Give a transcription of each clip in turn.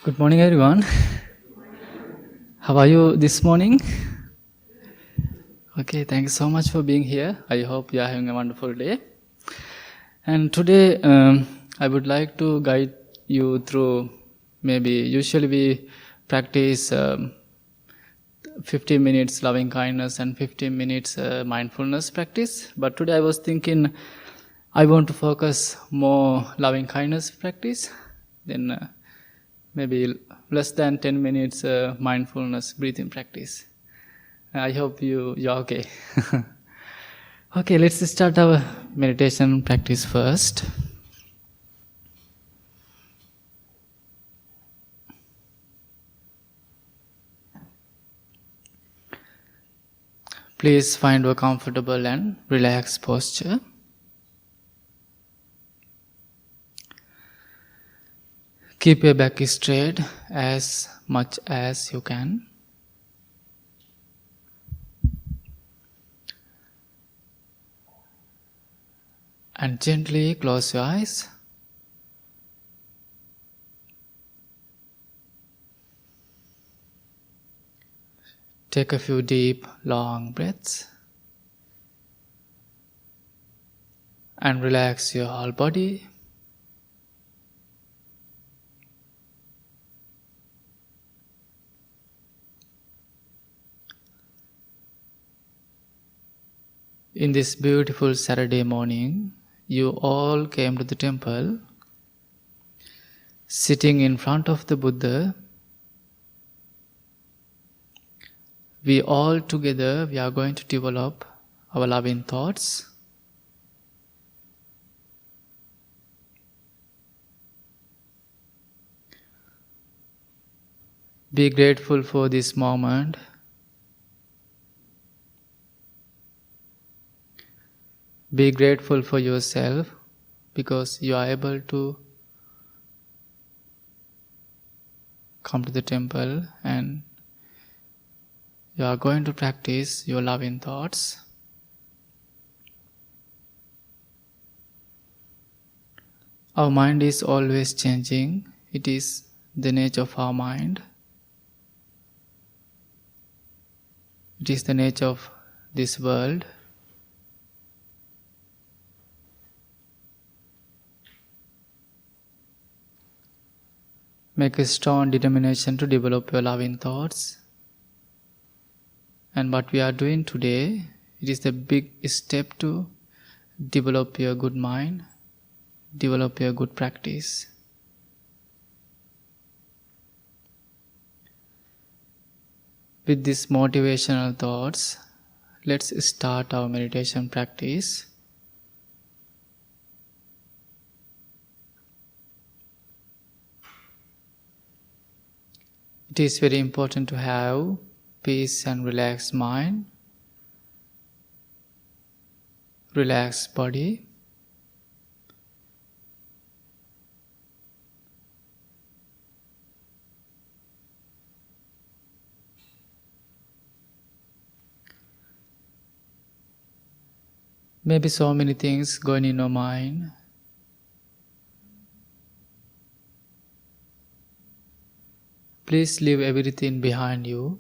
Good morning, everyone. How are you this morning? Okay, thank you so much for being here. I hope you are having a wonderful day. And today, I would like to guide you through usually we practice 15 minutes loving kindness and 15 minutes mindfulness practice. But today I was thinking I want to focus more loving kindness practice. Then maybe less than 10 minutes mindfulness breathing practice. I hope you're okay. Okay, let's start our meditation practice first. Please find a comfortable and relaxed posture. Keep your back straight as much as you can. And gently close your eyes. Take a few deep, long breaths. And relax your whole body. In this beautiful Saturday morning, you all came to the temple, sitting in front of the Buddha. We all together, we are going to develop our loving thoughts. Be grateful for this moment. Be grateful for yourself because you are able to come to the temple and you are going to practice your loving thoughts. Our mind is always changing. It is the nature of our mind. It is the nature of this world. Make a strong determination to develop your loving thoughts. And what we are doing today, it is the big step to develop your good mind, develop your good practice. With these motivational thoughts, let's start our meditation practice. It is very important to have peace and relaxed mind, relaxed body. Maybe so many things going in your mind. Please leave everything behind you.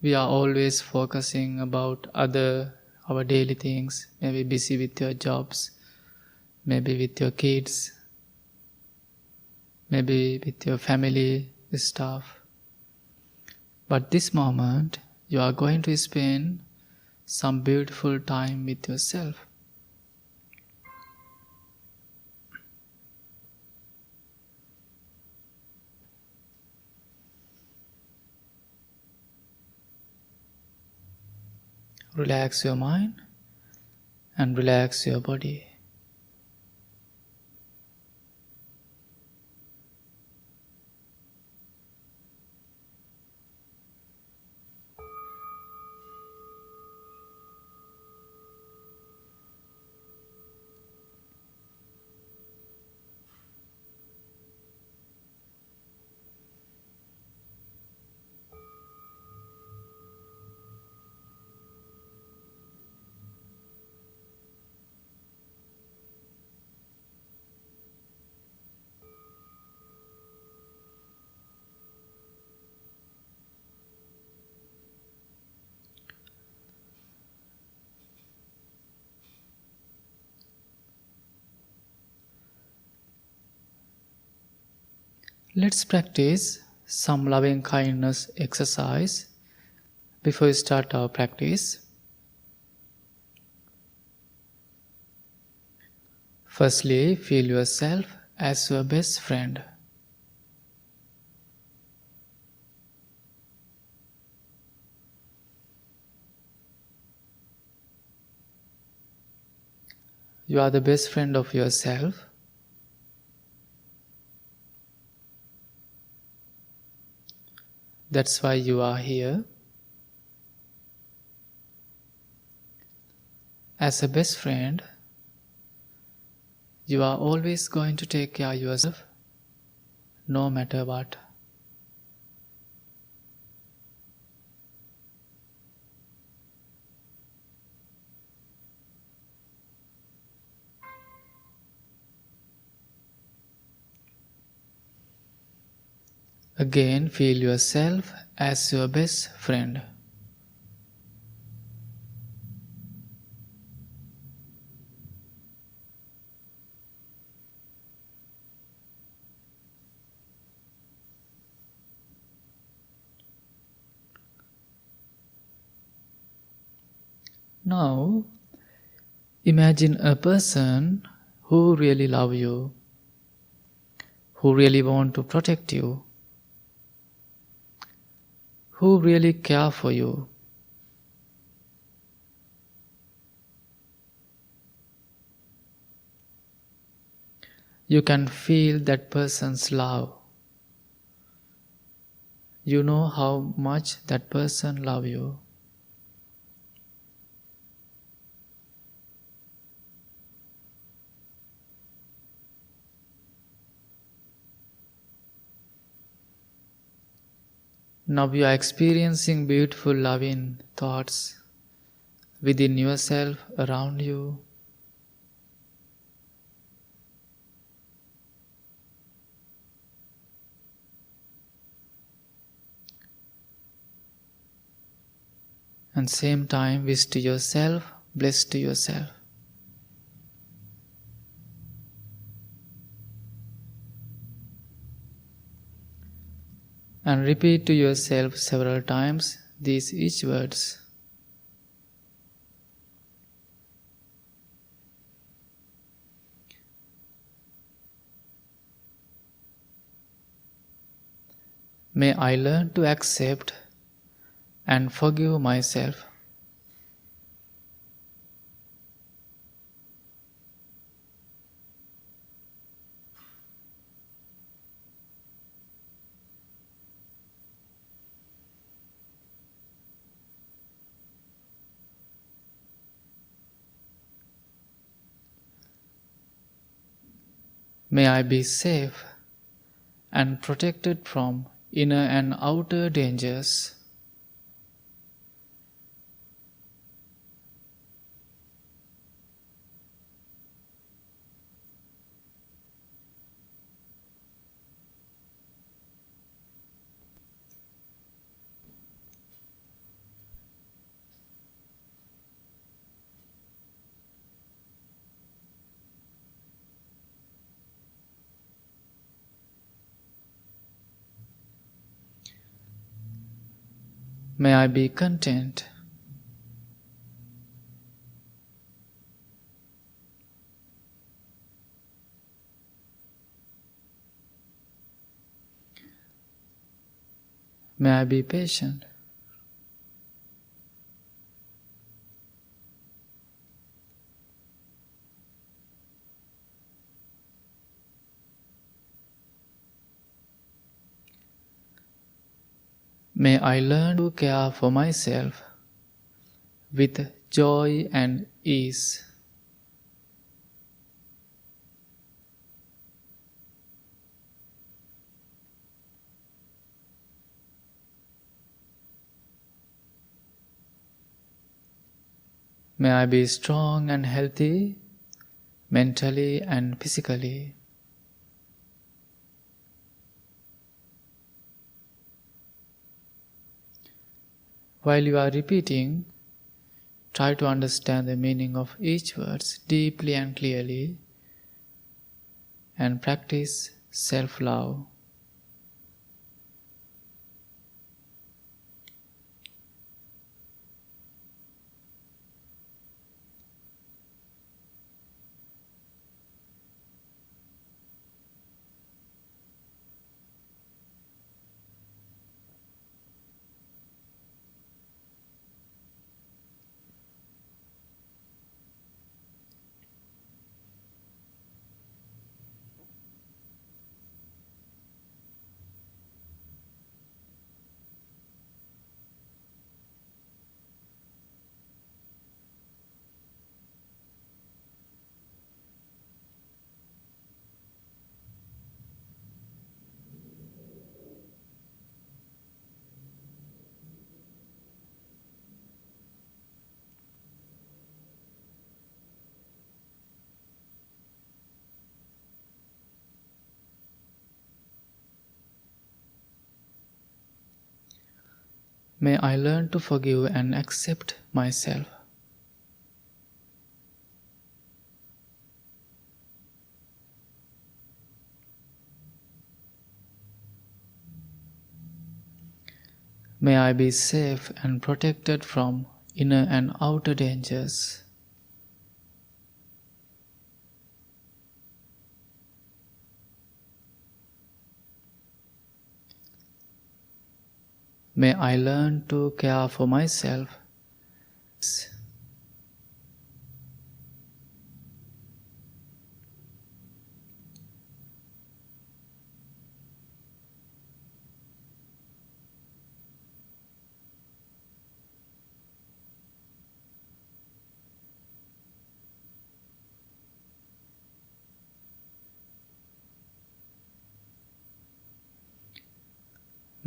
We are always focusing about our daily things, maybe busy with your jobs, maybe with your kids, maybe with your family stuff. But this moment, you are going to spend some beautiful time with yourself. Relax your mind and relax your body. Let's practice some loving kindness exercise before we start our practice. Firstly, feel yourself as your best friend. You are the best friend of yourself. That's why you are here. As a best friend, you are always going to take care of yourself, no matter what. Again, feel yourself as your best friend. Now, imagine a person who really loves you, who really wants to protect you, who really care for you. You can feel that person's love. You know how much that person loves you. Now you are experiencing beautiful loving thoughts within yourself, around you. And same time, wish to yourself, bless to yourself. And repeat to yourself several times these each words. May I learn to accept and forgive myself. May I be safe and protected from inner and outer dangers. May I be content. May I be patient. May I learn to care for myself with joy and ease. May I be strong and healthy, mentally and physically. While you are repeating, try to understand the meaning of each word deeply and clearly and practice self-love. May I learn to forgive and accept myself. May I be safe and protected from inner and outer dangers. May I learn to care for myself.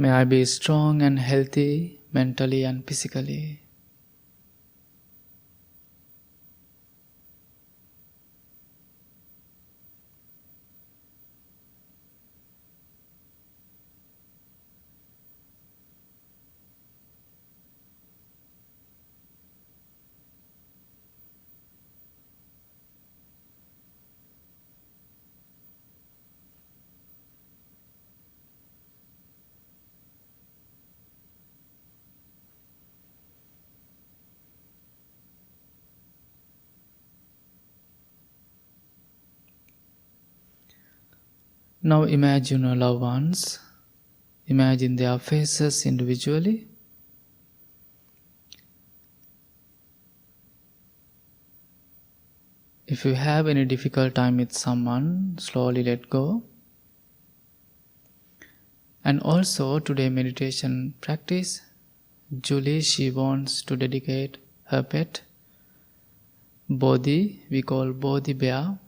May I be strong and healthy mentally and physically. Now imagine your loved ones. Imagine their faces individually. If you have any difficult time with someone, slowly let go. And also today meditation practice, Julie, she wants to dedicate her pet, Bodhi, we call Bodhi bear.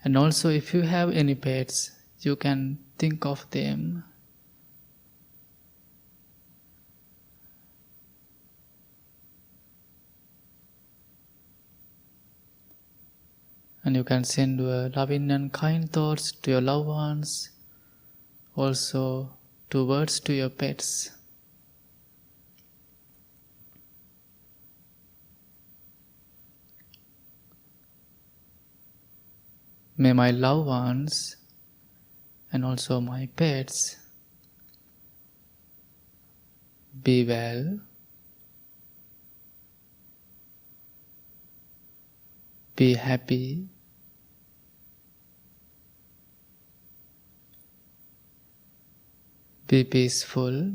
And also if you have any pets, you can think of them. And you can send your loving and kind thoughts to your loved ones, also towards to your pets. May my loved ones and also my pets be well, be happy, be peaceful,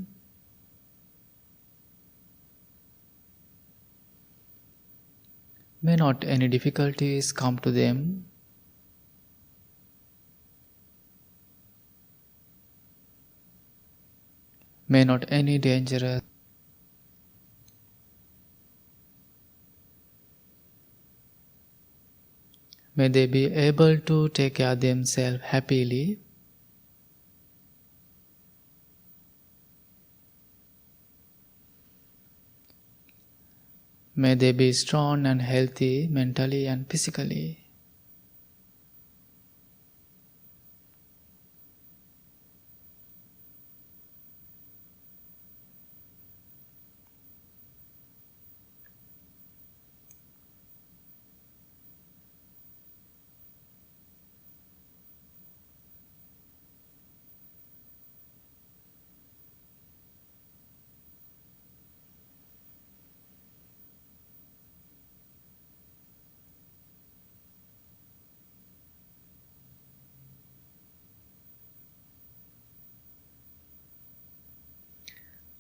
may not any difficulties come to them. May not any dangerous. May they be able to take care of themselves happily. May they be strong and healthy mentally and physically.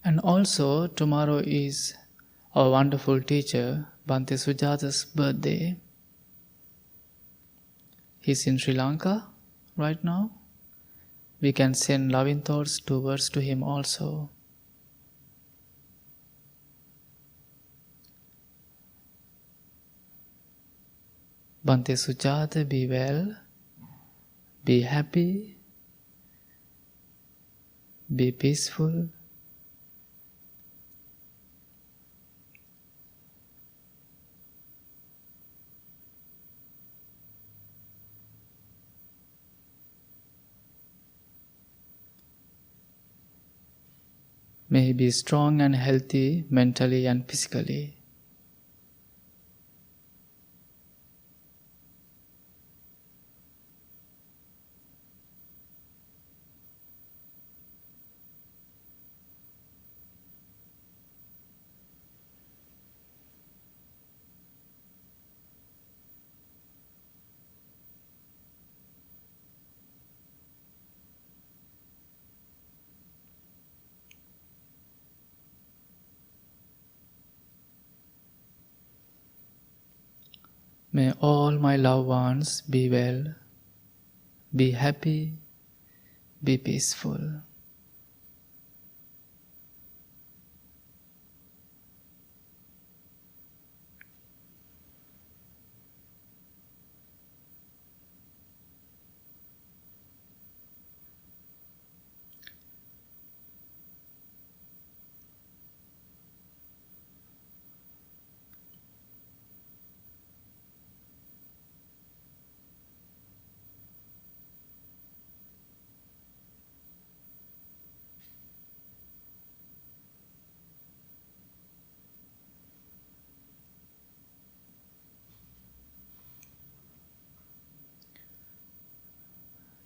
And also tomorrow is our wonderful teacher Bhante Assaji's birthday. He's in Sri Lanka right now. We can send loving thoughts towards to him also. Bhante Assaji, be well, be happy, be peaceful. May he be strong and healthy mentally and physically. May all my loved ones be well, be happy, be peaceful.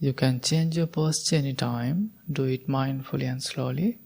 You can change your posture anytime. Do it mindfully and slowly.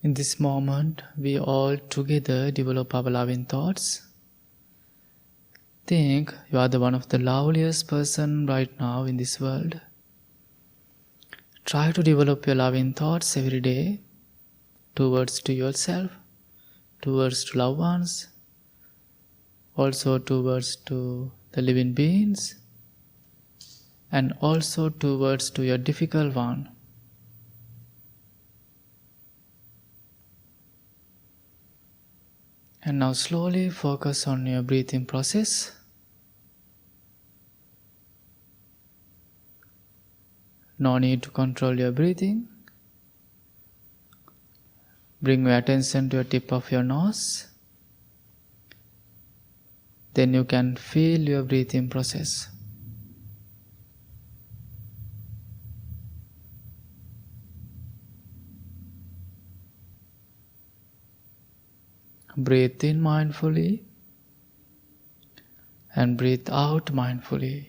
In this moment, we all together develop our loving thoughts. Think you are the one of the loveliest person right now in this world. Try to develop your loving thoughts every day towards to yourself, towards to loved ones, also towards to the living beings, and also towards to your difficult one. And now slowly focus on your breathing process. No need to control your breathing. Bring your attention to the tip of your nose. Then you can feel your breathing process. Breathe in mindfully and breathe out mindfully.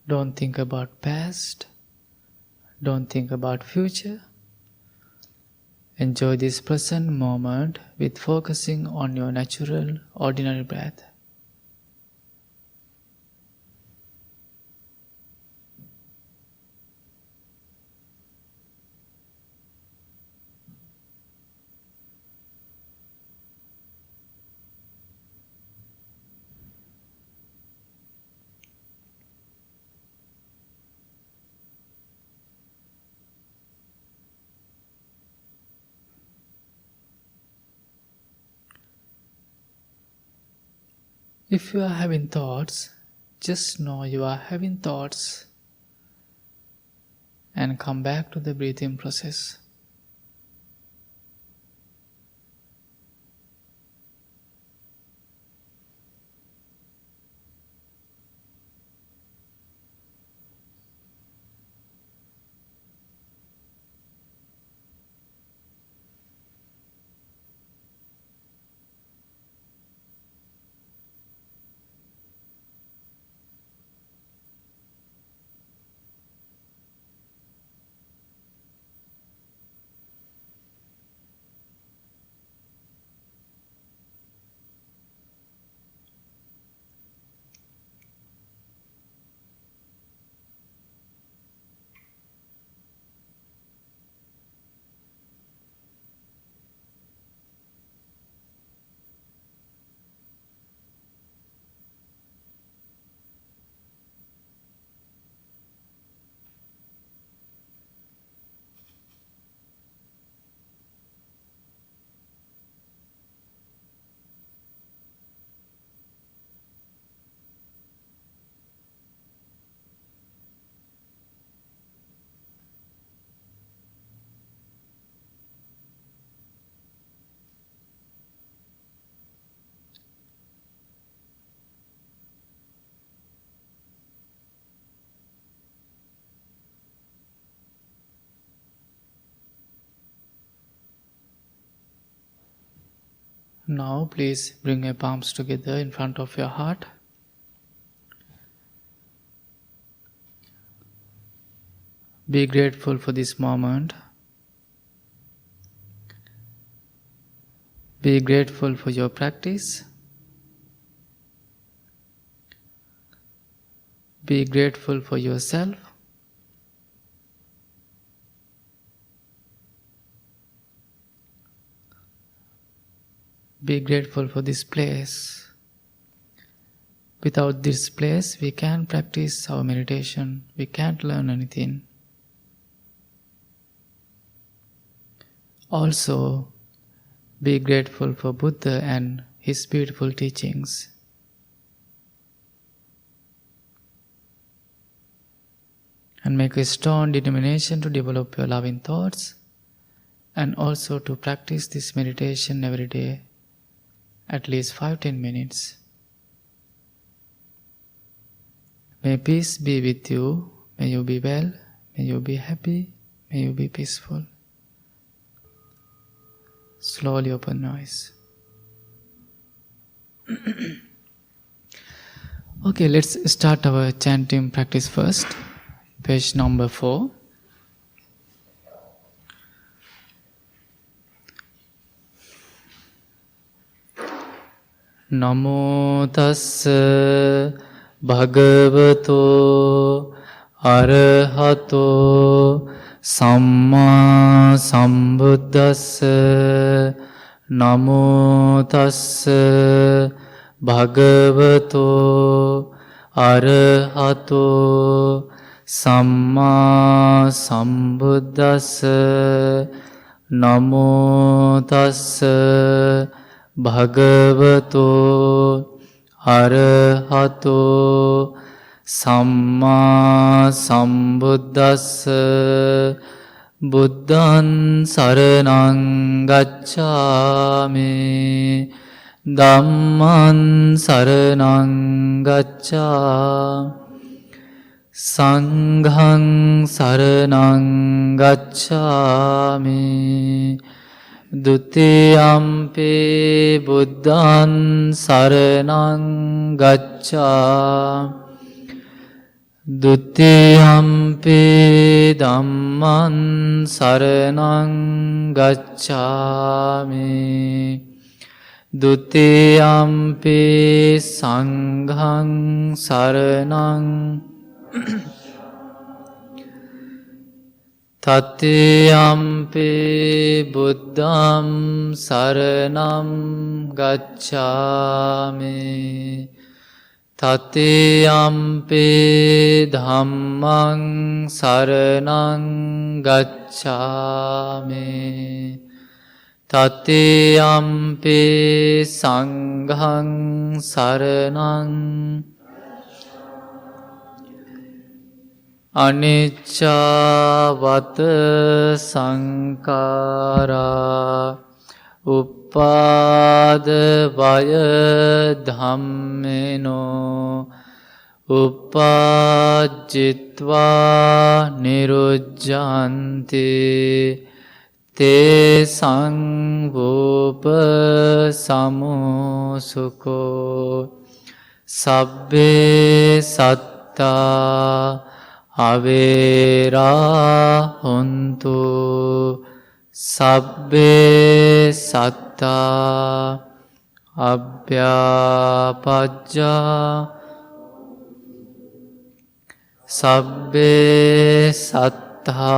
Don't think about past. Don't think about future. Enjoy this present moment with focusing on your natural, ordinary breath. If you are having thoughts, just know you are having thoughts and come back to the breathing process. Now please bring your palms together in front of your heart. Be grateful for this moment. Be grateful for your practice. Be grateful for yourself. Be grateful for this place. Without this place, we can't practice our meditation. We can't learn anything. Also, be grateful for Buddha and his beautiful teachings. And make a strong determination to develop your loving thoughts and also to practice this meditation every day, at least 5-10 minutes. May peace be with you. May you be well. May you be happy. May you be peaceful. Slowly open your eyes. Okay, let's start our chanting practice first. Page number 4. Namo tassa bhagavato arahato samma sambuddhassa. Namo tassa bhagavato arahato samma sambuddhassa. Namo tassa bhagavato arahato samma sambuddhassa. Buddhaṃ saranang gacchāmi. Dhammaṃ saranang gacchāmi. Sanghaṃ saranang gacchāmi. Dutiyampi buddhaṃ saranang gacchāmi. Dutiyampi dhammaṃ saranang gacchāmi. Dutiyampi sanghaṃ saranang Tatiyampi buddhaṃ saranam gacchāmi. Tatiyampi dhammaṃ saranam gacchāmi. Tatiyampi sanghaṃ saranam. Anicca sankhara uppada vaya dhammeno uppajjitva nirujjanti te sangvopa samusuko sabbe satta avera hontu sabbe satta abhyapajja sabbe satta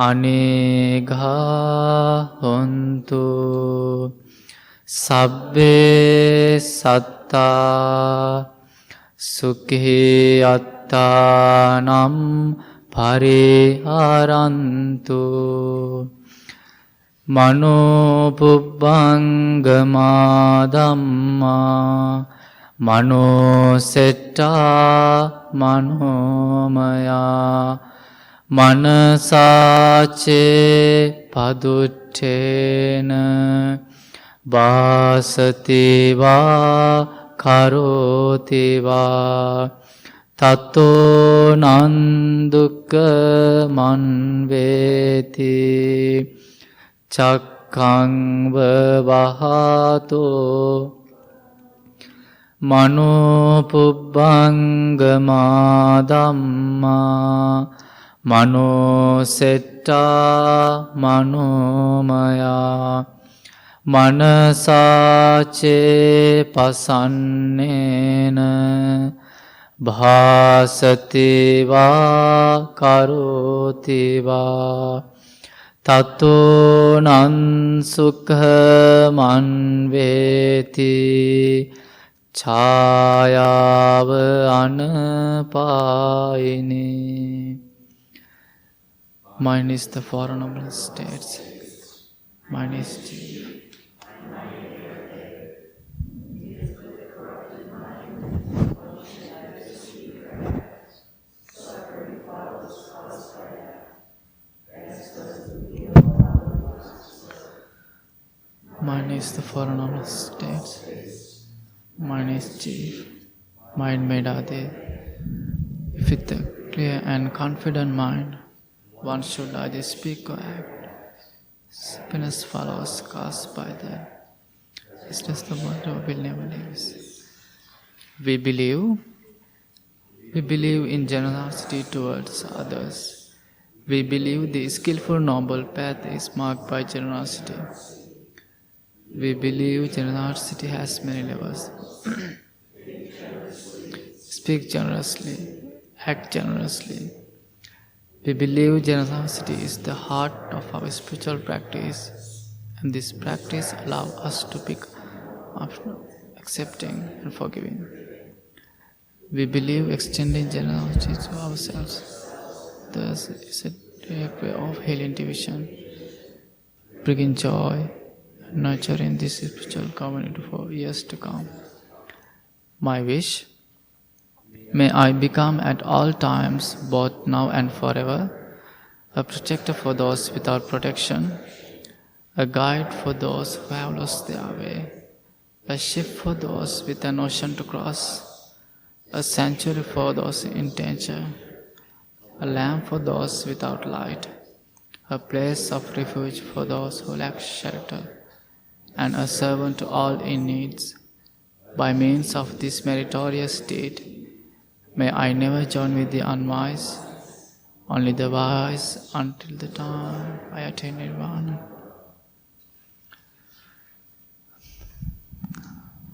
anegha hontu sabbe satta sukhi attanam pariharantu mano pubbangama dhamma mano setta manomaya manasace paduttena vasati va karoti va tato nandukka manveti cakkang vahato mano pubbangama dhamma mano setta manomaya manasace pasannena bhasati va karoti va tato nan sukha manveti chayava anapayini. Mine is the Four Noble States. Mine is Jiva. Mine is the Four Noble States. Mine is Jiva. Mind made Adi. With a clear and confident mind, one should either speak or act. Happiness follows caused by the it's just the wonder will never leaves. We believe in generosity towards others. We believe the skillful noble path is marked by generosity. We believe generosity has many levels. Speak generously, act generously. We believe generosity is the heart of our spiritual practice, and this practice allows us to pick up accepting and forgiving. We believe extending generosity to ourselves thus is a direct way of healing division, bringing joy and nurturing this spiritual community for years to come. My wish: may I become at all times, both now and forever, a protector for those without protection, a guide for those who have lost their way, a ship for those with an ocean to cross, a sanctuary for those in danger, a lamp for those without light, a place of refuge for those who lack shelter, and a servant to all in needs. By means of this meritorious deed, may I never join with the unwise, only the wise until the time I attain nirvana.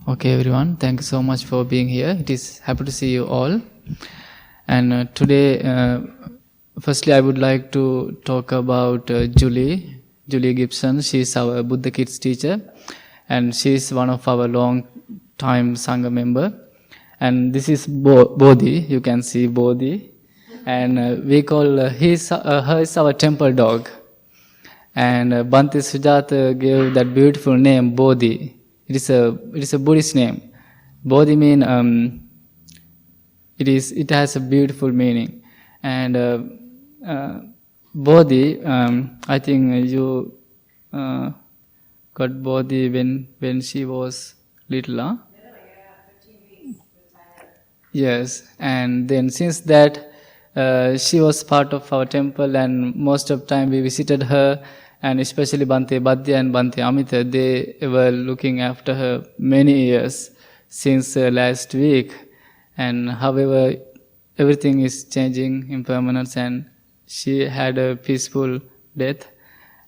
Okay, everyone, thank you so much for being here. It is happy to see you all. And today, firstly, I would like to talk about Julie Gibson. She is our Buddha Kids teacher, and she is one of our long-time Sangha member. And this is Bodhi. You can see Bodhi, and we call her is our temple dog. And Bhante Assaji gave that beautiful name Bodhi. It is a Buddhist name. Bodhi means it has a beautiful meaning. And Bodhi, I think you got Bodhi when she was little, huh? 15 weeks. Yes, and then since that, she was part of our temple, and most of the time we visited her, and especially Bhante Badya and Bhante Amita, they were looking after her many years since last week. And however, everything is changing impermanence, and she had a peaceful death.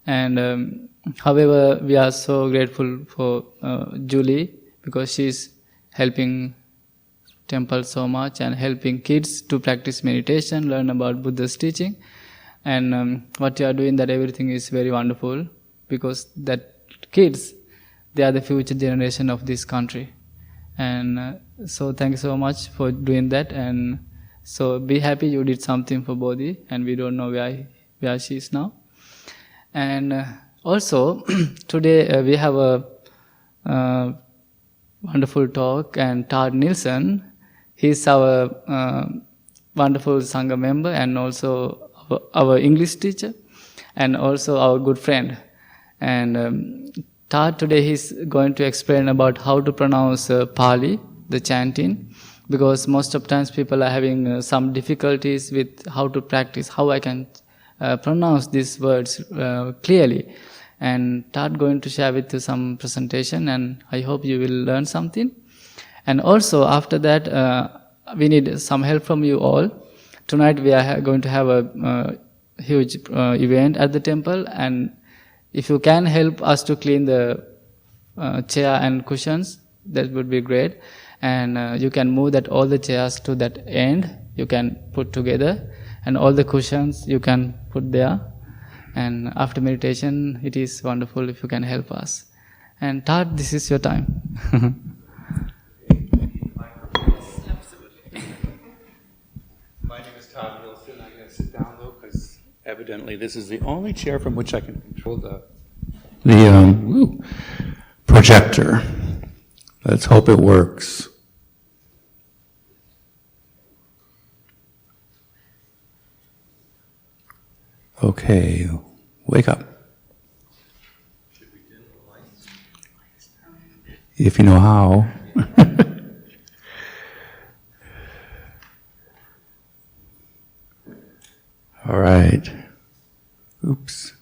And however, we are so grateful for Julie, because she's helping temple so much and helping kids to practice meditation, learn about Buddha's teaching. And what you are doing, that everything is very wonderful, because that kids, they are the future generation of this country. And so thank you so much for doing that. And so be happy you did something for Bodhi, and we don't know where she is now. And also today we have a wonderful talk, and Tod Nielsen, he's our wonderful Sangha member, and also our English teacher, and also our good friend. And Tod today he's going to explain about how to pronounce Pali, the chanting, because most of times people are having some difficulties with how to practice, how I can pronounce these words clearly. And Tod going to share with you some presentation, and I hope you will learn something. And also after that, we need some help from you all. Tonight we are going to have a huge event at the temple, and if you can help us to clean the chair and cushions, that would be great. And you can move that all the chairs to that end, you can put together, and all the cushions you can put there. And after meditation, it is wonderful if you can help us. And Tod, this is your time. My name is Tod Nielsen. I'm going to sit down though, because evidently this is the only chair from which I can control the projector. Let's hope it works. Okay, wake up. Should we dim the lights? If you know how. All right. Oops.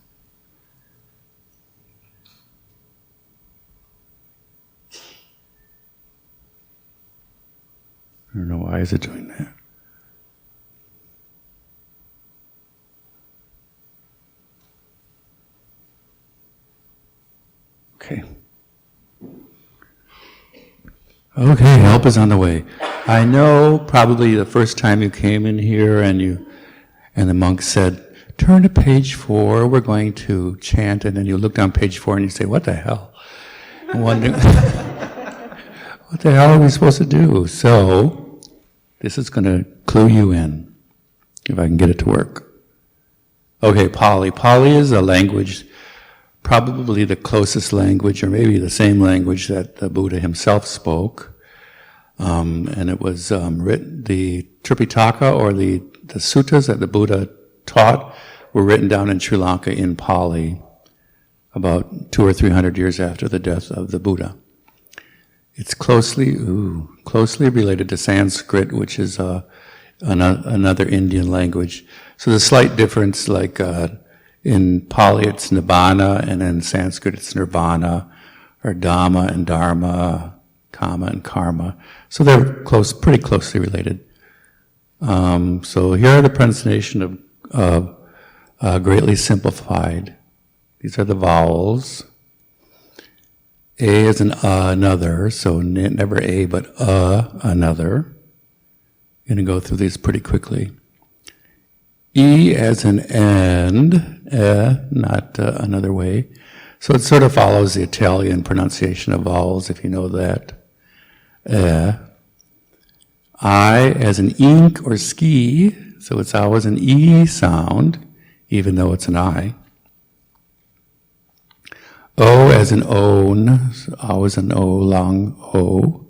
I don't know why is it doing that. Okay. Okay, help is on the way. I know probably the first time you came in here and the monk said, turn to page 4, we're going to chant, and then you look down page 4 and you say, what the hell? I'm wondering, what the hell are we supposed to do? So, this is going to clue you in, if I can get it to work. Okay, Pali. Pali is a language, probably the closest language, or maybe the same language that the Buddha himself spoke. And it was written, the Tripitaka, or the suttas that the Buddha taught, were written down in Sri Lanka in Pali about 200 or 300 years after the death of the Buddha. It's closely related to Sanskrit, which is another Indian language. So there's a slight difference, like in Pali it's Nibbana, and in Sanskrit it's Nirvana, or Dhamma and Dharma, Kama and Karma. So they're pretty closely related. So here are the pronunciation of greatly simplified. These are the vowels. A is an another, so never a, but another. I'm going to go through these pretty quickly. E as an and, not another way. So it sort of follows the Italian pronunciation of vowels, if you know that. I as an ink or ski, so it's always an E sound, even though it's an I. O as an own, so always an O, long O.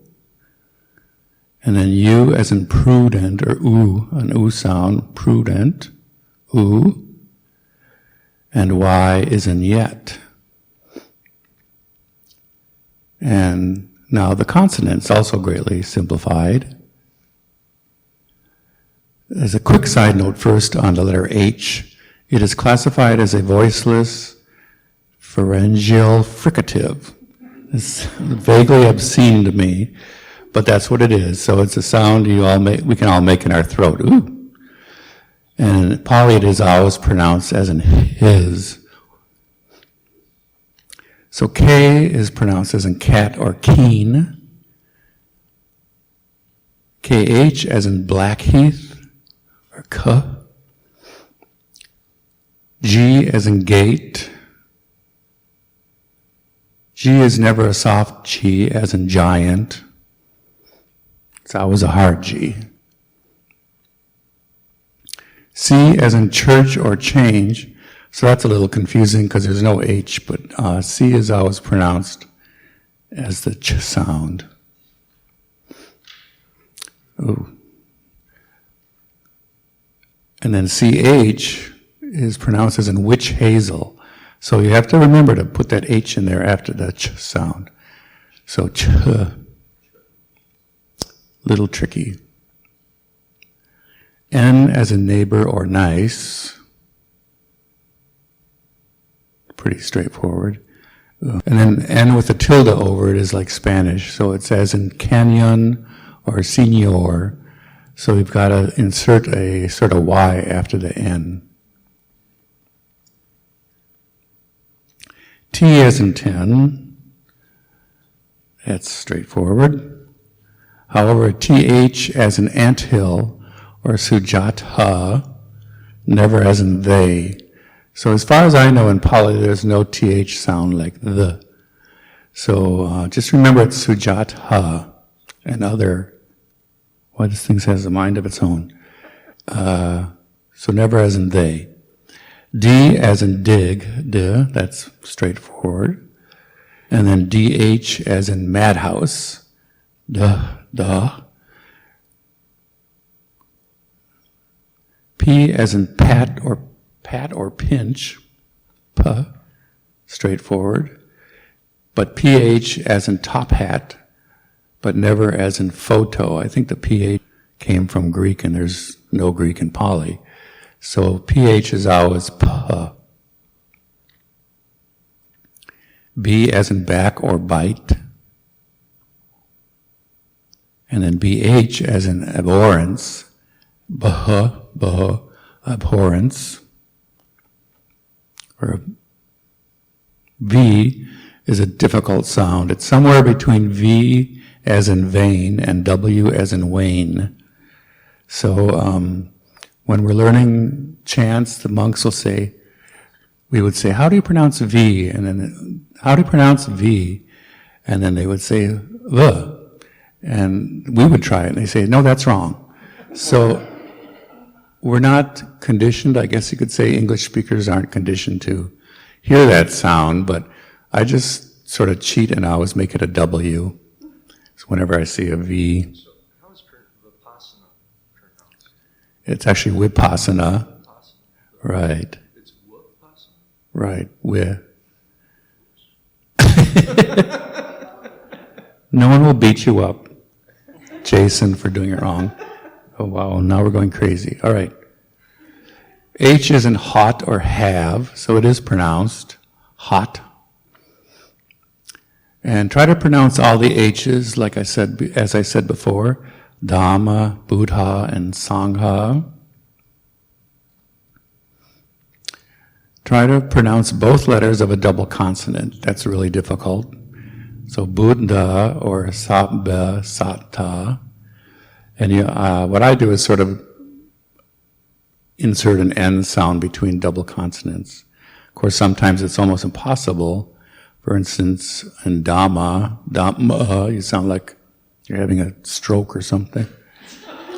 And then U as in prudent, or U, an U sound, prudent, U. And Y is in yet. And now the consonants also greatly simplified. As a quick side note first on the letter H, it is classified as a voiceless pharyngeal fricative. It's vaguely obscene to me, but that's what it is. So it's a sound we can all make in our throat. Ooh. And in Pali it is always pronounced as in his. So K is pronounced as in cat or keen. KH as in Blackheath or K. G as in gate. G is never a soft G as in giant. It's always a hard G. C as in church or change. So that's a little confusing because there's no H, but C is always pronounced as the ch sound. Ooh. And then CH is pronounced as in witch hazel. So you have to remember to put that H in there after the ch sound. So ch, little tricky. N as in neighbor or nice. Pretty straightforward. And then N with a tilde over it is like Spanish. So it's as in canyon or senor. So we've got to insert a sort of Y after the N. T as in 10. That's straightforward. However, TH as in anthill or sujata, never as in they. So as far as I know in Pali, there's no TH sound like the. So just remember it's sujata and other. Why this thing has a mind of its own. So never as in they. D as in dig, duh, that's straightforward. And then DH as in madhouse, duh, duh. P as in pat or pinch, puh, straightforward. But PH as in top hat, but never as in photo. I think the PH came from Greek and there's no Greek in Pali. So PH is always puh. B as in back or bite. And then BH as in abhorrence, buh, abhorrence. Or V is a difficult sound. It's somewhere between V as in vain and W as in wane. So when we're learning chants, the monks will say, we would say, how do you pronounce V? And then, how do you pronounce V? And then they would say, V. And we would try it, and they say, no, that's wrong. So we're not conditioned, I guess you could say English speakers aren't conditioned to hear that sound, but I just sort of cheat and I always make it a W. So whenever I see a V. So how is Vipassana pronounced? It's actually Vipassana. Right. It's Vipassana? Right. No one will beat you up, Jason, for doing it wrong. Oh wow, now we're going crazy. All right. H is in hot or have, so it is pronounced hot. And try to pronounce all the H's, like I said, as I said before, Dhamma, Buddha, and Sangha. Try to pronounce both letters of a double consonant. That's really difficult. So Buddha or Sabba, Satta. And what I do is sort of insert an N sound between double consonants. Of course, sometimes it's almost impossible. For instance, in Dhamma, you sound like you're having a stroke or something.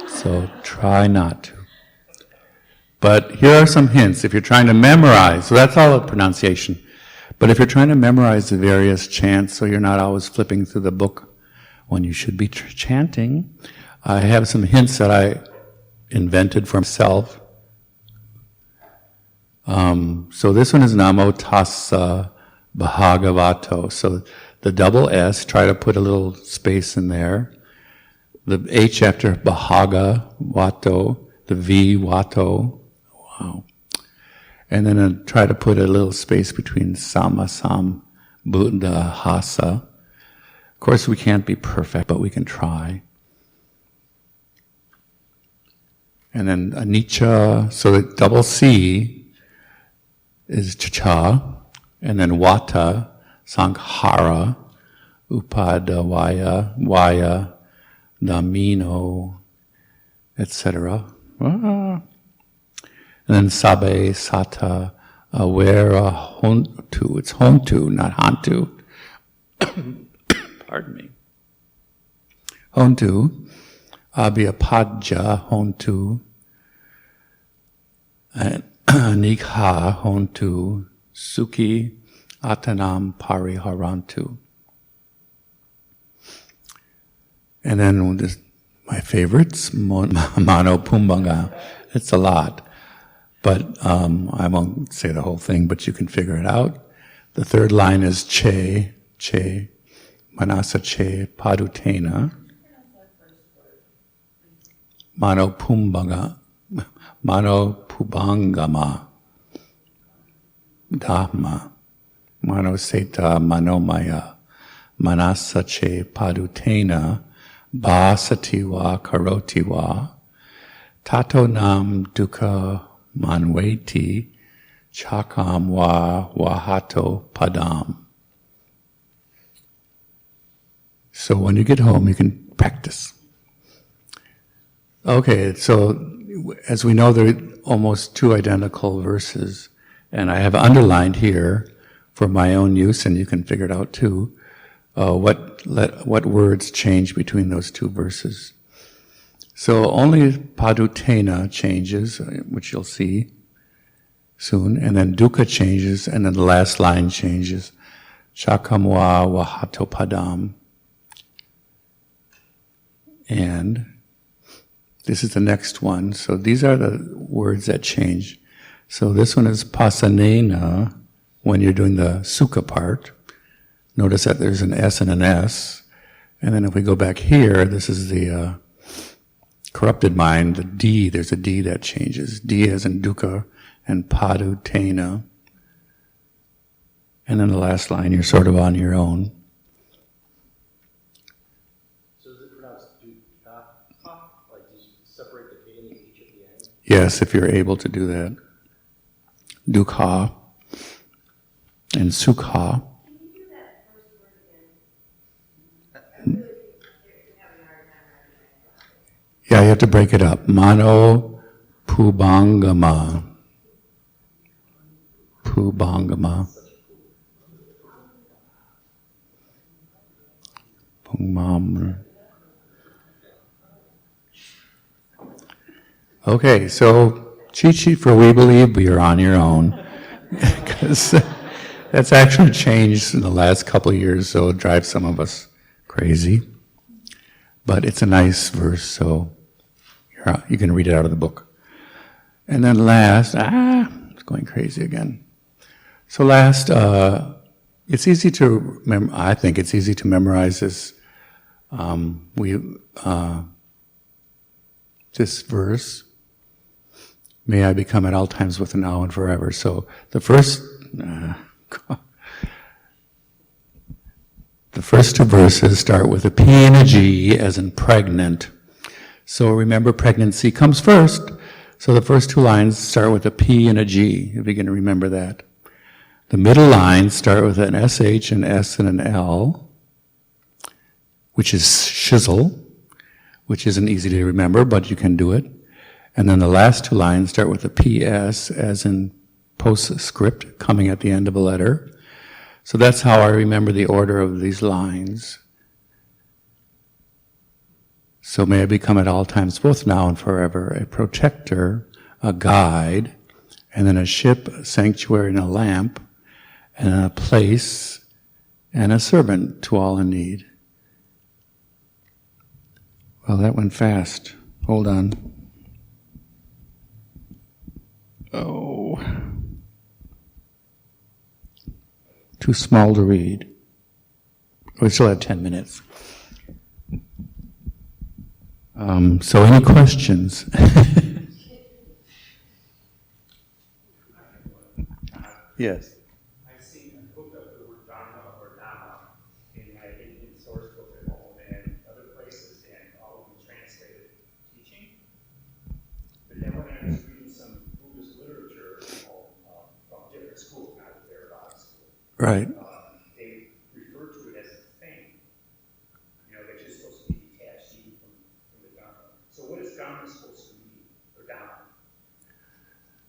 So try not to. But here are some hints. If you're trying to memorize, so that's all a pronunciation. But if you're trying to memorize the various chants, so you're not always flipping through the book when you should be chanting, I have some hints that I invented for myself. So this one is Namo Tassa Bhagavato. So the double S, try to put a little space in there. The H after Bhagavato, the V, Vato. Wow. And then try to put a little space between Samasam, Buddha, Hasa. Of course, we can't be perfect, but we can try. And then Anicca, so the double C is Cha, and then Vata, Sankhara, Upadavaya, Vaya, Damino, etc. And then Sabe, Sata, Awera, Hontu. It's Hontu, not Hantu. Pardon me. Hontu, Abhyapadja, Hontu, and Nikha, Hontu, Sukhi, Atanam, Pariharantu. And then this, my favorites, Mano Pumbanga. It's a lot. But I won't say the whole thing, but you can figure it out. The third line is Che, Manasa Che, Padutena. Mano Pumbanga, Mano Pubangama, Dharma, Mano Seta Manomaya, Manasa Che Padutena, Basatiwa Karotiwa, Tato Nam Dukkha Manveti, Chakam Wa Wahato Padam. So when you get home, you can practice. Okay, so as we know, there are almost two identical verses, and I have underlined here for my own use, and you can figure it out too, what words change between those two verses. So only Padutena changes, which you'll see soon, and then Dukkha changes, and then the last line changes, Chakamwa Wahato Padam. And this is the next one. So these are the words that change. So this one is Pasanena when you're doing the Sukha part. Notice that there's an S and an S. And then if we go back here, this is the corrupted mind, the D. There's a D that changes. D as in Dukkha and Padutena. And then the last line, you're sort of on your own. Yes, if you're able to do that. Dukkha and Sukha. Can you do that first word again? I'm really having a hard time recognizing. Yeah, you have to break it up. Mano Pubangama. Pubangama. Pungmam. Okay, so Chi-Chi for we believe, but you're on your own. Because that's actually changed in the last couple of years, so it drives some of us crazy. But it's a nice verse, so you can read it out of the book. And then last, it's going crazy again. So last, it's easy to I think it's easy to memorize this. This verse. May I become at all times with now and forever. So the first two verses start with a P and a G as in pregnant. So remember, pregnancy comes first. So the first two lines start with a P and a G, if you can remember that. The middle lines start with an SH, an S, and an L, which is shizzle, which isn't easy to remember, but you can do it. And then the last two lines start with a PS, as in postscript, coming at the end of a letter. So that's how I remember the order of these lines. So may I become at all times, both now and forever, a protector, a guide, and then a ship, a sanctuary, and a lamp, and a place, and a servant to all in need. Well, that went fast. Hold on. Oh. Too small to read. We still have 10 minutes. So any questions? Yes. I've seen a book of the word dharma or dhamma in my Indian source book at home and other places, and all of them translated teaching. But then when I was reading some Buddhist literature from different schools, not the Theravada school, Right. they refer to it as a thing. You know, that you're supposed to be detached even from the dharma. So what is dharma supposed to mean, or dhamma?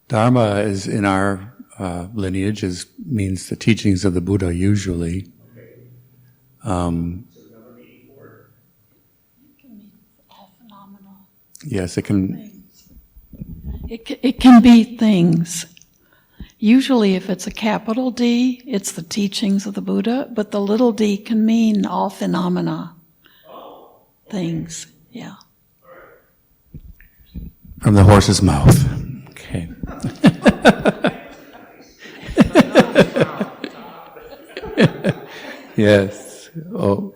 Dharma is in our lineage means the teachings of the Buddha usually. Okay. So another meaning for it? It can be all phenomenal Yes, it can. things. It can be things. Usually if it's a capital D, it's the teachings of the Buddha, but the little d can mean all phenomena. Things, yeah. From the horse's mouth. Okay. Yes. Oh,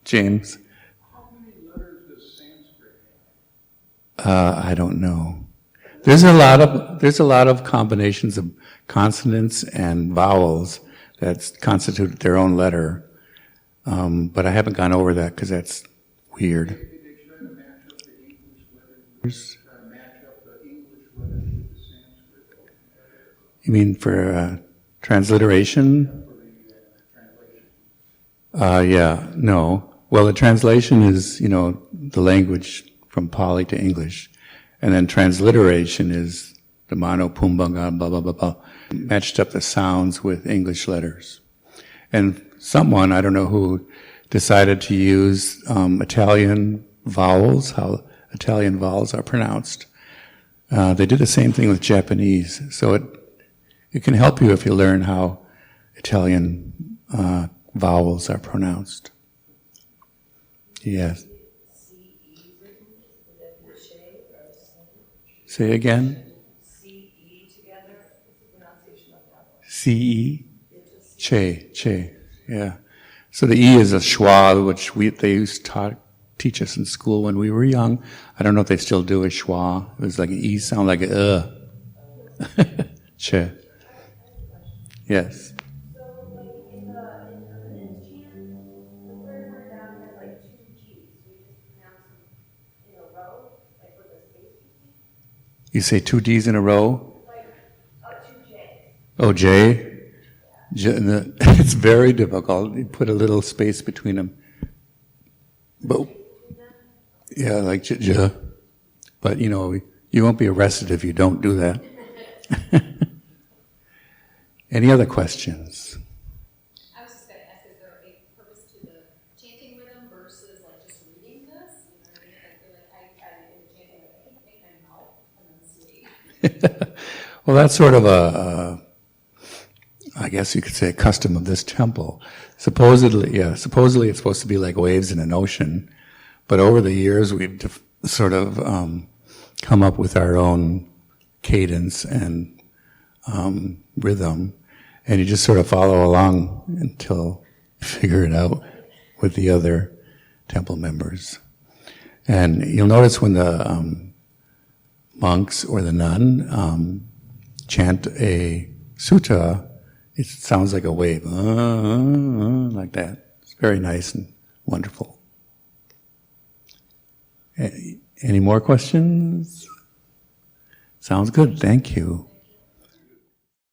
James. How many letters does Sanskrit have? I don't know. There's a lot of combinations of consonants and vowels that constitute their own letter. But I haven't gone over that because that's weird. Did they try to match up the English letters? Try to match up the English letters with the Sanskrit letters? You mean for transliteration? For the translation. Yeah, no. Well, the translation is, the language from Pali to English. And then transliteration is the mano, pumbanga, blah, blah, blah, blah. Matched up the sounds with English letters. And someone, I don't know who, decided to use Italian vowels, how Italian vowels are pronounced. They did the same thing with Japanese. So it can help you if you learn how Italian vowels are pronounced. Yes. Say again. C-E together is the pronunciation of that one. C-E? Che. Yeah. So the E is a schwa, which they used to teach us in school when we were young. I don't know if they still do a schwa. It was like an E sound, like a Che. Yes. So, like, in the Buddhist chant, the third word down has like two G's. So you just pronounce them in a row, like with a space between. You say two D's in a row? Like, two J's. Oh, J? It's very difficult. You put a little space between them. But, yeah, like J. But, you won't be arrested if you don't do that. Any other questions? I was just going to ask, is there a purpose to the chanting rhythm versus like just reading this? You know what I mean? I feel like I in the chanting, I can make my mouth enunciate. Well, that's sort of I guess you could say, a custom of this temple. Supposedly it's supposed to be like waves in an ocean, but over the years we've sort of come up with our own cadence and rhythm, and you just sort of follow along until you figure it out with the other temple members. And you'll notice when the monks or the nun chant a sutta, it sounds like a wave, like that. It's very nice and wonderful. Any more questions? Sounds good. Thank you.